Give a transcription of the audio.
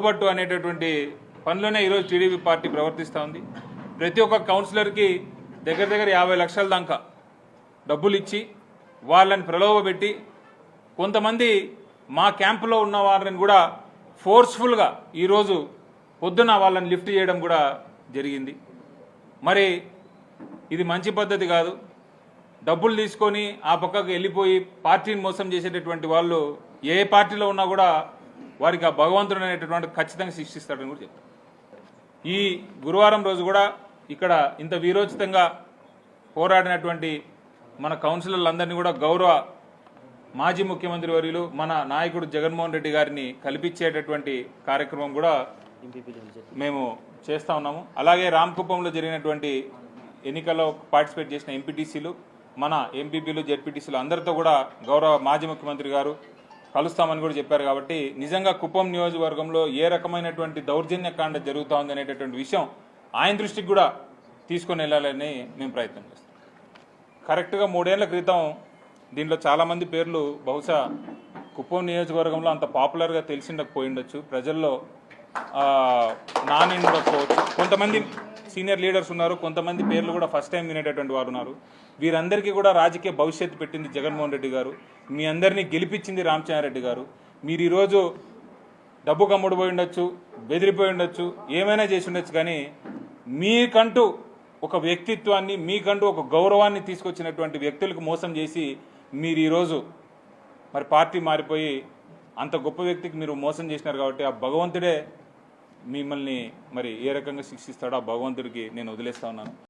తోబట్టు అనేటటువంటి పనిలోనే ఈరోజు టీడీపీ పార్టీ ప్రవర్తిస్తూ ఉంది. ప్రతి ఒక్క కౌన్సిలర్కి దగ్గర 50 లక్షల దాకా డబ్బులు ఇచ్చి వాళ్ళని ప్రలోభపెట్టి కొంతమంది మా క్యాంపులో ఉన్న వాళ్ళని కూడా ఫోర్స్ఫుల్గా ఈరోజు పొద్దున వాళ్ళని లిఫ్ట్ చేయడం కూడా జరిగింది. మరి ఇది మంచి పద్ధతి కాదు. డబ్బులు తీసుకొని ఆ పక్కకు వెళ్ళిపోయి పార్టీని మోసం చేసేటటువంటి వాళ్ళు ఏ పార్టీలో ఉన్నా కూడా వారికి ఆ భగవంతుడు అనేటటువంటి ఖచ్చితంగా శిక్షిస్తాడని కూడా చెప్తారు. ఈ గురువారం రోజు కూడా ఇక్కడ ఇంత వీరోచితంగా పోరాడినటువంటి మన కౌన్సిలర్లందరినీ కూడా గౌరవ మాజీ ముఖ్యమంత్రి వర్యులు మన నాయకుడు జగన్మోహన్ రెడ్డి గారిని కల్పించేటటువంటి కార్యక్రమం కూడా మేము చేస్తూ ఉన్నాము. అలాగే రామకుప్పంలో జరిగినటువంటి ఎన్నికల్లో పార్టిసిపేట్ చేసిన ఎంపీటీసీలు, మన ఎంపీపీలు, జెడ్పీటీసీలు అందరితో కూడా గౌరవ మాజీ ముఖ్యమంత్రి గారు కలుస్తామని కూడా చెప్పారు. కాబట్టి నిజంగా కుప్పం నియోజకవర్గంలో ఏ రకమైనటువంటి దౌర్జన్యకాండ జరుగుతూ ఉంది అనేటటువంటి విషయం ఆయన దృష్టికి కూడా తీసుకొని వెళ్ళాలని మేము ప్రయత్నం చేస్తాం. కరెక్ట్గా 3 ఏళ్ల క్రితం దీంట్లో చాలామంది పేర్లు బహుశా కుప్పం నియోజకవర్గంలో అంత పాపులర్గా తెలిసిండకపోయిండొచ్చు, ప్రజల్లో నానిండకపోవచ్చు. కొంతమంది సీనియర్ లీడర్స్ ఉన్నారు, కొంతమంది పేర్లు కూడా ఫస్ట్ టైం వినేటటువంటి వారు ఉన్నారు. వీరందరికీ కూడా రాజకీయ భవిష్యత్తు పెట్టింది జగన్మోహన్ రెడ్డి గారు, మీ అందరినీ గెలిపించింది రామచంద్రారెడ్డి గారు. మీరు ఈరోజు డబ్బు కమ్ముడిపోయి ఉండొచ్చు, బెదిరిపోయి ఉండొచ్చు, ఏమైనా చేసి ఉండొచ్చు, కానీ మీకంటూ ఒక వ్యక్తిత్వాన్ని, మీకంటూ ఒక గౌరవాన్ని తీసుకొచ్చినటువంటి వ్యక్తులకు మోసం చేసి మీరు ఈరోజు మరి పార్టీ మారిపోయి అంత గొప్ప వ్యక్తికి మీరు మోసం చేసినారు. కాబట్టి ఆ భగవంతుడే మిమ్మల్ని మరి ఏ రకంగా శిక్షిస్తాడో ఆ భగవంతుడికి నేను వదిలేస్తా ఉన్నాను.